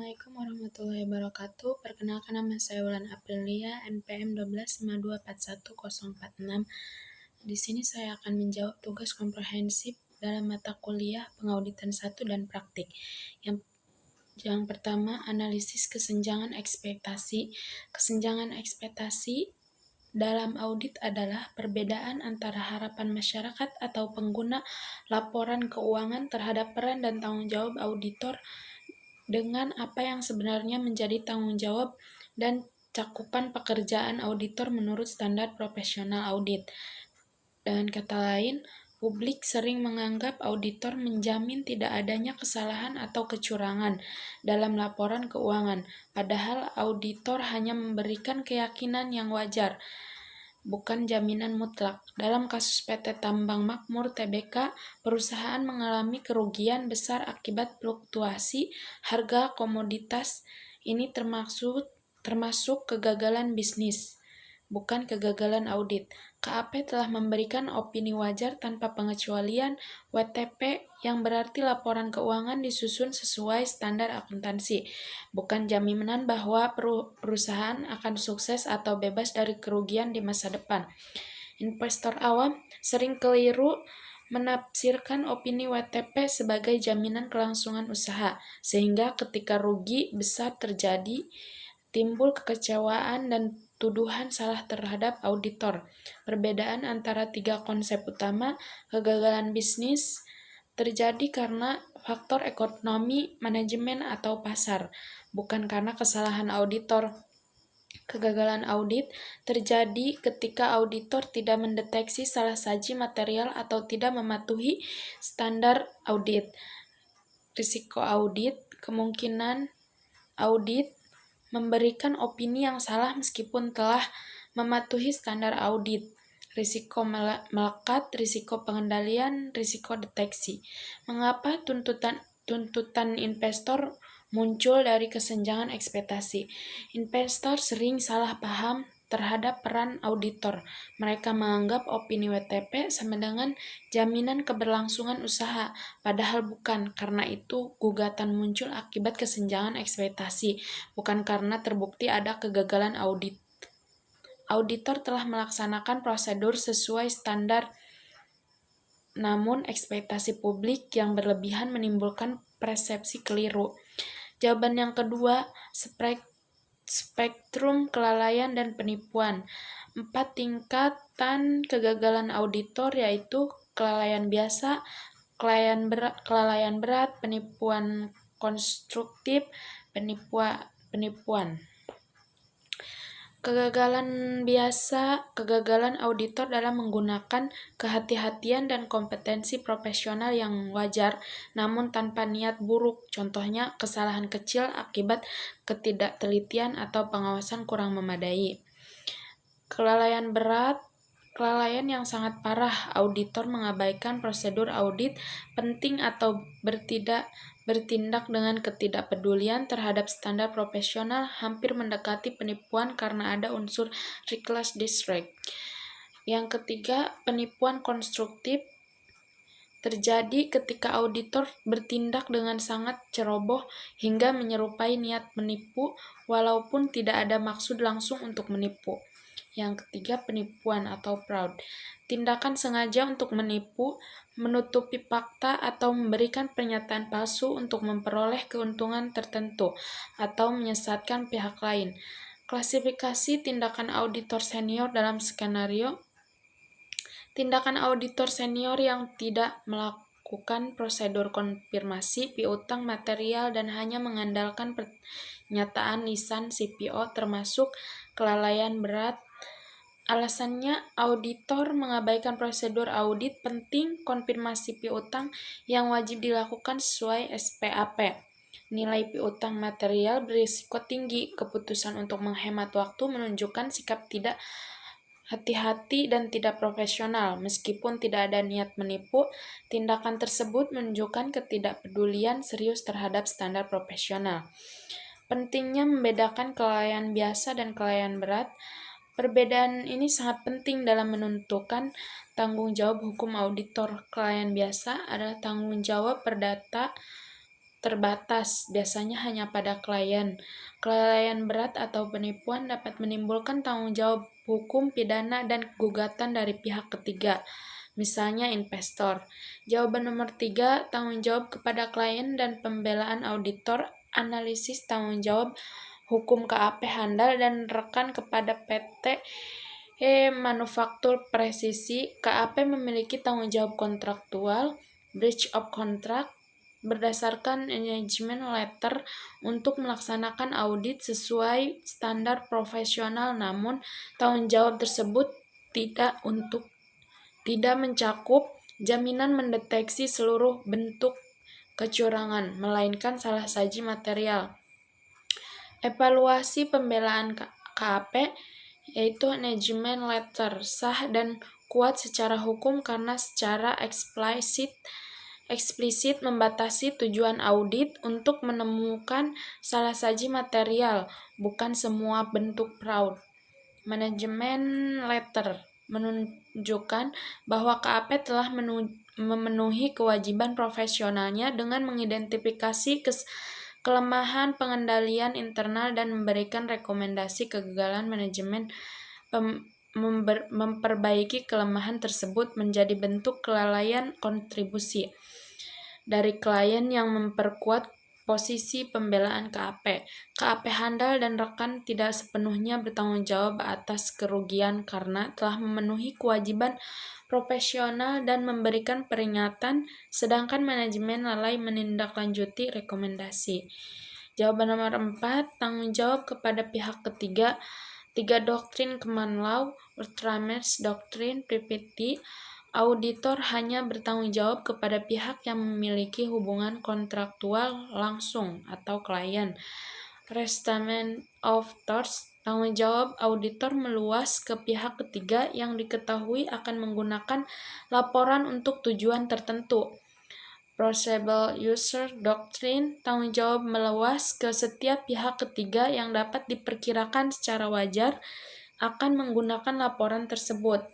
Assalamualaikum warahmatullahi wabarakatuh. Perkenalkan, nama saya Wulan Aprilia, NPM 12524146. Di sini saya akan menjawab tugas komprehensif dalam mata kuliah Pengauditan 1 dan Praktik. Yang pertama, analisis kesenjangan ekspektasi. Kesenjangan ekspektasi dalam audit adalah perbedaan antara harapan masyarakat atau pengguna laporan keuangan terhadap peran dan tanggung jawab auditor dengan apa yang sebenarnya menjadi tanggung jawab dan cakupan pekerjaan auditor menurut standar profesional audit. Dengan kata lain, publik sering menganggap auditor menjamin tidak adanya kesalahan atau kecurangan dalam laporan keuangan, padahal auditor hanya memberikan keyakinan yang wajar, bukan jaminan mutlak. Dalam kasus PT Tambang Makmur Tbk, perusahaan mengalami kerugian besar akibat fluktuasi harga komoditas. Ini termasuk kegagalan bisnis, bukan kegagalan audit. KAP telah memberikan opini wajar tanpa pengecualian WTP, yang berarti laporan keuangan disusun sesuai standar akuntansi, bukan jaminan bahwa perusahaan akan sukses atau bebas dari kerugian di masa depan. Investor awam sering keliru menafsirkan opini WTP sebagai jaminan kelangsungan usaha, sehingga ketika rugi besar terjadi, timbul kekecewaan dan tuduhan salah terhadap auditor. Perbedaan antara tiga konsep utama kegagalan bisnis terjadi karena faktor ekonomi, manajemen, atau pasar, bukan karena kesalahan auditor. Kegagalan audit terjadi ketika auditor tidak mendeteksi salah saji material atau tidak mematuhi standar audit. Risiko audit: kemungkinan audit memberikan opini yang salah meskipun telah mematuhi standar audit. Risiko melekat, risiko pengendalian, risiko deteksi. Mengapa tuntutan investor muncul dari kesenjangan ekspektasi? Investor sering salah paham terhadap peran auditor. Mereka menganggap opini WTP sama dengan jaminan keberlangsungan usaha, padahal bukan. Karena itu, gugatan muncul akibat kesenjangan ekspektasi, bukan karena terbukti ada kegagalan audit. Auditor telah melaksanakan prosedur sesuai standar, namun ekspektasi publik yang berlebihan menimbulkan persepsi keliru. Jawaban yang kedua, spektrum kelalaian dan penipuan. 4 tingkatan kegagalan auditor, yaitu kelalaian biasa, kelalaian berat, penipuan konstruktif, penipuan. Kegagalan biasa: kegagalan auditor dalam menggunakan kehati-hatian dan kompetensi profesional yang wajar, namun tanpa niat buruk. Contohnya, kesalahan kecil akibat ketidaktelitian atau pengawasan kurang memadai. Kelalaian berat: kelalaian yang sangat parah. Auditor mengabaikan prosedur audit penting atau bertindak dengan ketidakpedulian terhadap standar profesional, hampir mendekati penipuan karena ada unsur reckless disregard. Yang ketiga, penipuan konstruktif terjadi ketika auditor bertindak dengan sangat ceroboh hingga menyerupai niat menipu walaupun tidak ada maksud langsung untuk menipu. Yang ketiga, penipuan atau fraud. Tindakan sengaja untuk menipu, menutupi fakta, atau memberikan pernyataan palsu untuk memperoleh keuntungan tertentu, atau menyesatkan pihak lain. Klasifikasi tindakan auditor senior dalam skenario. Tindakan auditor senior yang tidak melakukan prosedur konfirmasi piutang material dan hanya mengandalkan pernyataan lisan CPO termasuk kelalaian berat. Alasannya, auditor mengabaikan prosedur audit penting konfirmasi piutang yang wajib dilakukan sesuai SPAP. Nilai piutang material berisiko tinggi. Keputusan untuk menghemat waktu menunjukkan sikap tidak hati-hati dan tidak profesional. Meskipun tidak ada niat menipu, tindakan tersebut menunjukkan ketidakpedulian serius terhadap standar profesional. Pentingnya membedakan kelalaian biasa dan kelalaian berat. Perbedaan ini sangat penting dalam menentukan tanggung jawab hukum auditor. Kelalaian biasa adalah tanggung jawab perdata terbatas, biasanya hanya pada klien. Kelalaian berat atau penipuan dapat menimbulkan tanggung jawab hukum, pidana, dan gugatan dari pihak ketiga, misalnya investor. Jawaban nomor 3, tanggung jawab kepada klien dan pembelaan auditor, analisis tanggung jawab hukum KAP Handal dan rekan kepada PT Manufaktur Presisi. KAP memiliki tanggung jawab kontraktual, breach of contract, berdasarkan engagement letter untuk melaksanakan audit sesuai standar profesional, namun tanggung jawab tersebut tidak mencakup jaminan mendeteksi seluruh bentuk kecurangan, melainkan salah saji material. Evaluasi pembelaan KAP yaitu engagement letter sah dan kuat secara hukum karena secara eksplisit membatasi tujuan audit untuk menemukan salah saji material, bukan semua bentuk fraud. Manajemen letter menunjukkan bahwa KAP telah memenuhi kewajiban profesionalnya dengan mengidentifikasi kelemahan pengendalian internal dan memberikan rekomendasi kegagalan manajemen memperbaiki kelemahan tersebut menjadi bentuk kelalaian kontribusi dari klien yang memperkuat posisi pembelaan KAP. KAP Handal dan rekan tidak sepenuhnya bertanggung jawab atas kerugian karena telah memenuhi kewajiban profesional dan memberikan peringatan, sedangkan manajemen lalai menindaklanjuti rekomendasi. Jawaban nomor 4, tanggung jawab kepada pihak ketiga. 3 doktrin common law, Ultramar's Doctrine, PPT, auditor hanya bertanggung jawab kepada pihak yang memiliki hubungan kontraktual langsung atau klien. Restatement of torts, tanggung jawab auditor meluas ke pihak ketiga yang diketahui akan menggunakan laporan untuk tujuan tertentu. Plausible user doctrine, tanggung jawab meluas ke setiap pihak ketiga yang dapat diperkirakan secara wajar akan menggunakan laporan tersebut.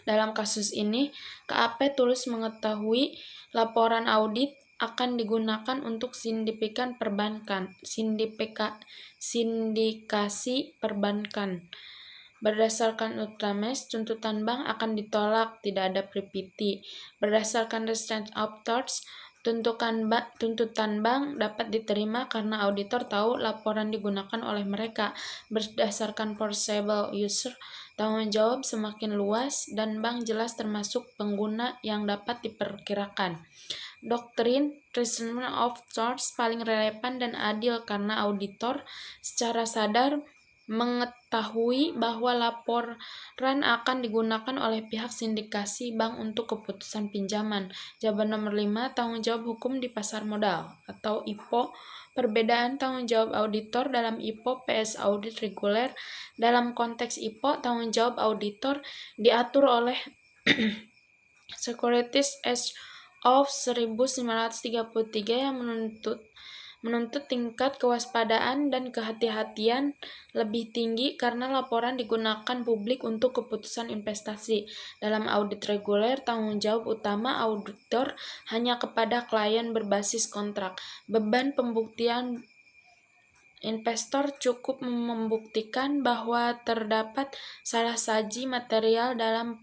Dalam kasus ini, KAP tulus mengetahui laporan audit akan digunakan untuk sindikasi perbankan. Berdasarkan Ultramar's, tuntutan bank akan ditolak, tidak ada PPT. Berdasarkan Restraint of Torts, tuntutan bank dapat diterima karena auditor tahu laporan digunakan oleh mereka. Berdasarkan Plausible user, tanggung jawab semakin luas dan bank jelas termasuk pengguna yang dapat diperkirakan. Doktrin Restraint of Torts paling relevan dan adil karena auditor secara sadar mengetahui bahwa laporan akan digunakan oleh pihak sindikasi bank untuk keputusan pinjaman. Jawaban nomor 5, tanggung jawab hukum di pasar modal atau IPO. Perbedaan tanggung jawab auditor dalam IPO PS audit reguler. Dalam konteks IPO, tanggung jawab auditor diatur oleh Securities Act of 1933 yang menuntut tingkat kewaspadaan dan kehati-hatian lebih tinggi karena laporan digunakan publik untuk keputusan investasi. Dalam audit reguler, tanggung jawab utama auditor hanya kepada klien berbasis kontrak. Beban pembuktian investor cukup membuktikan bahwa terdapat salah saji material dalam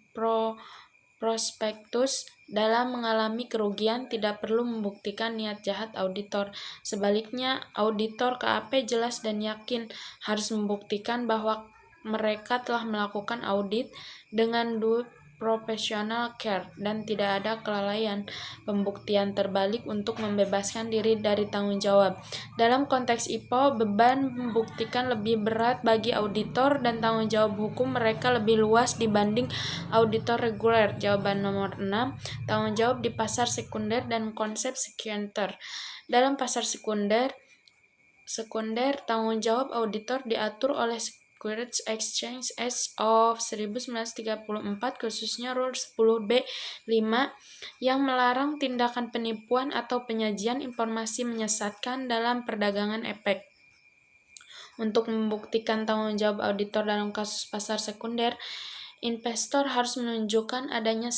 prospektus. Dalam mengalami kerugian, tidak perlu membuktikan niat jahat auditor. Sebaliknya, auditor KAP jelas dan yakin harus membuktikan bahwa mereka telah melakukan audit dengan due professional care dan tidak ada kelalaian. Pembuktian terbalik untuk membebaskan diri dari tanggung jawab. Dalam konteks IPO, beban membuktikan lebih berat bagi auditor dan tanggung jawab hukum mereka lebih luas dibanding auditor reguler. Jawaban nomor 6, tanggung jawab di pasar sekunder dan konsep sequenter. Dalam pasar sekunder, tanggung jawab auditor diatur oleh Securities Exchange Act of 1934, khususnya Rule 10b-5 yang melarang tindakan penipuan atau penyajian informasi menyesatkan dalam perdagangan efek. Untuk membuktikan tanggung jawab auditor dalam kasus pasar sekunder, Investor harus menunjukkan adanya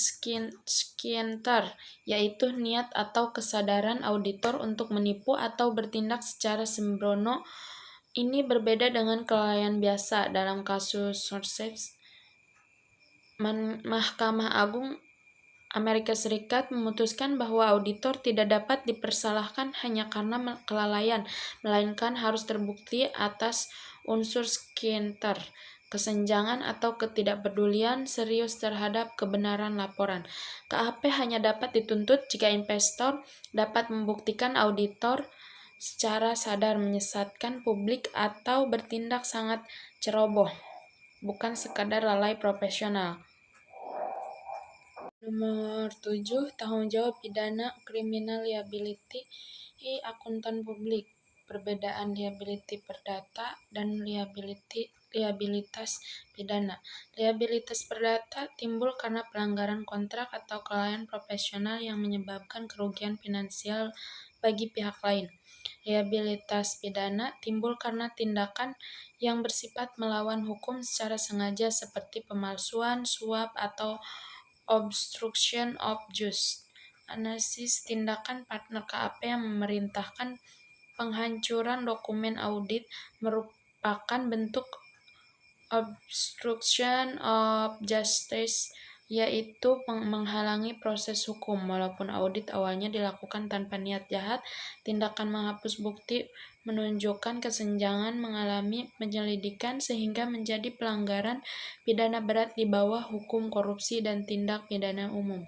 skienter, yaitu niat atau kesadaran auditor untuk menipu atau bertindak secara sembrono. Ini berbeda dengan kelalaian biasa. Dalam kasus Sorceps, Mahkamah Agung Amerika Serikat memutuskan bahwa auditor tidak dapat dipersalahkan hanya karena kelalaian, melainkan harus terbukti atas unsur skienter, kesenjangan atau ketidakpedulian serius terhadap kebenaran laporan. KAP hanya dapat dituntut jika investor dapat membuktikan auditor secara sadar menyesatkan publik atau bertindak sangat ceroboh, bukan sekadar lalai profesional. Nomor 7, tanggung jawab pidana criminal liability akuntan publik. Perbedaan liability perdata dan liabilitas pidana. Liabilitas perdata timbul karena pelanggaran kontrak atau kelalaian profesional yang menyebabkan kerugian finansial bagi pihak lain. Liabilitas pidana timbul karena tindakan yang bersifat melawan hukum secara sengaja seperti pemalsuan, suap, atau obstruction of justice. Analisis tindakan partner KAP yang memerintahkan penghancuran dokumen audit merupakan bentuk obstruction of justice, yaitu menghalangi proses hukum. Walaupun audit awalnya dilakukan tanpa niat jahat, tindakan menghapus bukti menunjukkan kesenjangan mengalami penyelidikan sehingga menjadi pelanggaran pidana berat di bawah hukum korupsi dan tindak pidana umum.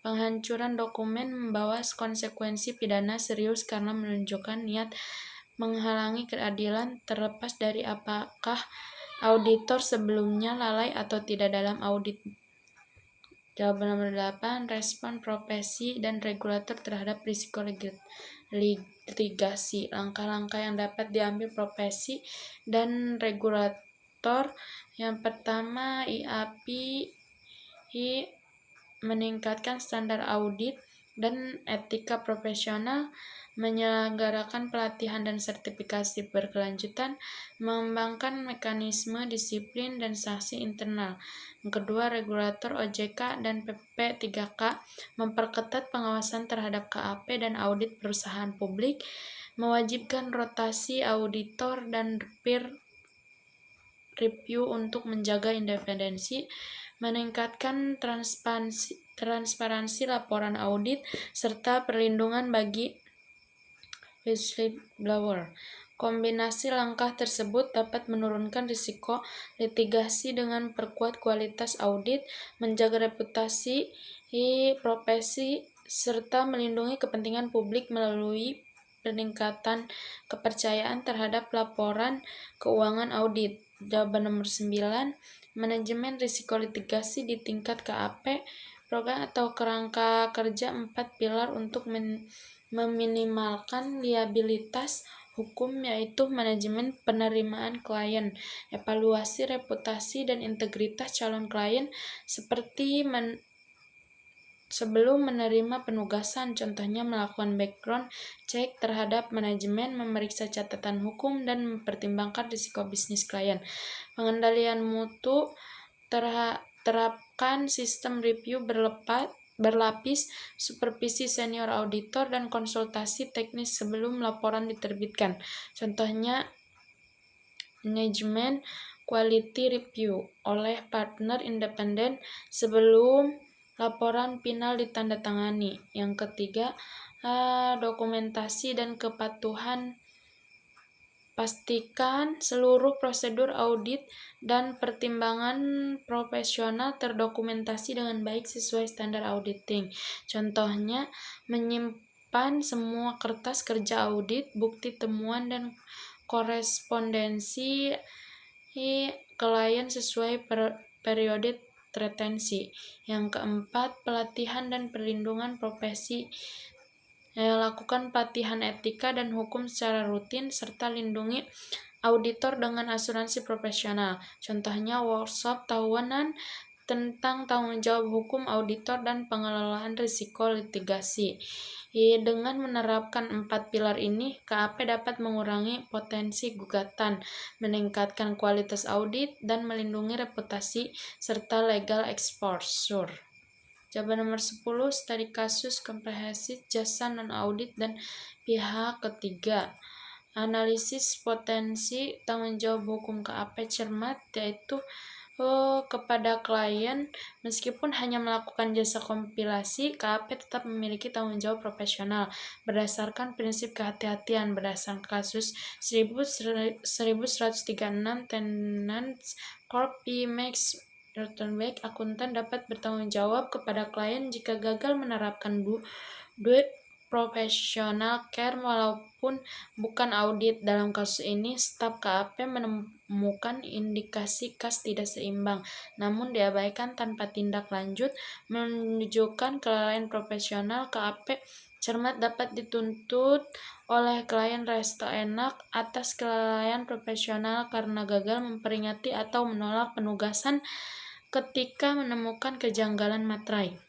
Penghancuran dokumen membawa konsekuensi pidana serius karena menunjukkan niat menghalangi keadilan terlepas dari apakah auditor sebelumnya lalai atau tidak dalam audit. Jawaban nomor 8, respon profesi dan regulator terhadap risiko litigasi. Langkah-langkah yang dapat diambil profesi dan regulator. Yang pertama, IAP meningkatkan standar audit dan etika profesional, menyelenggarakan pelatihan dan sertifikasi berkelanjutan, mengembangkan mekanisme disiplin dan sanksi internal. Yang kedua, regulator OJK dan PP3K memperketat pengawasan terhadap KAP dan audit perusahaan publik, mewajibkan rotasi auditor dan peer review untuk menjaga independensi, meningkatkan transparansi laporan audit, serta perlindungan bagi whistleblower. Kombinasi langkah tersebut dapat menurunkan risiko litigasi dengan perkuat kualitas audit, menjaga reputasi profesi, serta melindungi kepentingan publik melalui peningkatan kepercayaan terhadap laporan keuangan audit. Jawaban nomor 9, manajemen risiko litigasi di tingkat KAP, program atau kerangka kerja 4 pilar untuk meminimalkan liabilitas hukum, yaitu manajemen penerimaan klien, evaluasi reputasi dan integritas calon klien seperti sebelum menerima penugasan, contohnya melakukan background check terhadap manajemen, memeriksa catatan hukum, dan mempertimbangkan risiko bisnis klien. Pengendalian mutu, terapkan sistem review berlapis, supervisi senior auditor, dan konsultasi teknis sebelum laporan diterbitkan. Contohnya, manajemen quality review oleh partner independen sebelum laporan final ditandatangani. Yang ketiga, dokumentasi dan kepatuhan. Pastikan seluruh prosedur audit dan pertimbangan profesional terdokumentasi dengan baik sesuai standar auditing. Contohnya, menyimpan semua kertas kerja audit, bukti temuan, dan korespondensi klien sesuai periode retensi. Yang keempat, pelatihan dan perlindungan profesi. Lakukan pelatihan etika dan hukum secara rutin, serta lindungi auditor dengan asuransi profesional. Contohnya, workshop tahunan, tentang tanggung jawab hukum auditor dan pengelolaan risiko litigasi. Dengan menerapkan 4 pilar ini, KAP dapat mengurangi potensi gugatan, meningkatkan kualitas audit, dan melindungi reputasi serta legal exposure. Jawaban nomor 10, studi kasus komprehensif jasa non-audit dan pihak ketiga. Analisis potensi tanggung jawab hukum KAP cermat, yaitu kepada klien, meskipun hanya melakukan jasa kompilasi, KAP tetap memiliki tanggung jawab profesional berdasarkan prinsip kehati-hatian berdasarkan kasus 1136 Tenants Corp. P. Max Rottenberg. Akuntan dapat bertanggung jawab kepada klien jika gagal menerapkan duit profesional care walaupun bukan audit. Dalam kasus ini, staf KAP menemukan indikasi kas tidak seimbang, namun diabaikan tanpa tindak lanjut, menunjukkan kelalaian profesional. KAP cermat dapat dituntut oleh klien Resto Enak atas kelalaian profesional karena gagal memperingati atau menolak penugasan ketika menemukan kejanggalan materai.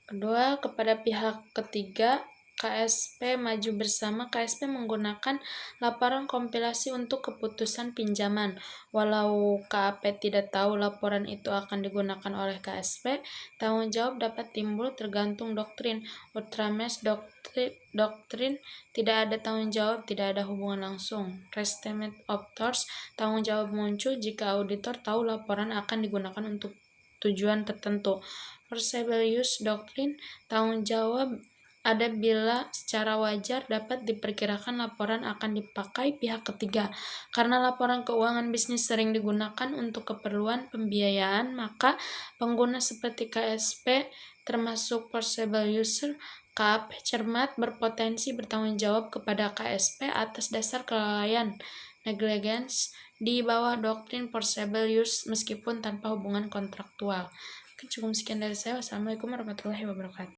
Kedua, kepada pihak ketiga, KSP maju bersama. KSP menggunakan laporan kompilasi untuk keputusan pinjaman. Walau KAP tidak tahu laporan itu akan digunakan oleh KSP, tanggung jawab dapat timbul tergantung doktrin. Ultrames doktrin tidak ada tanggung jawab, tidak ada hubungan langsung. Restatement of torts, tanggung jawab muncul jika auditor tahu laporan akan digunakan untuk tujuan tertentu. Forcible use doctrine, tanggung jawab ada bila secara wajar dapat diperkirakan laporan akan dipakai pihak ketiga. Karena laporan keuangan bisnis sering digunakan untuk keperluan pembiayaan, maka pengguna seperti KSP termasuk forcible user. KAP cermat berpotensi bertanggung jawab kepada KSP atas dasar kelalaian negligence di bawah doktrin forcible use meskipun tanpa hubungan kontraktual. Cukup sekian dari saya. Wassalamualaikum warahmatullahi wabarakatuh.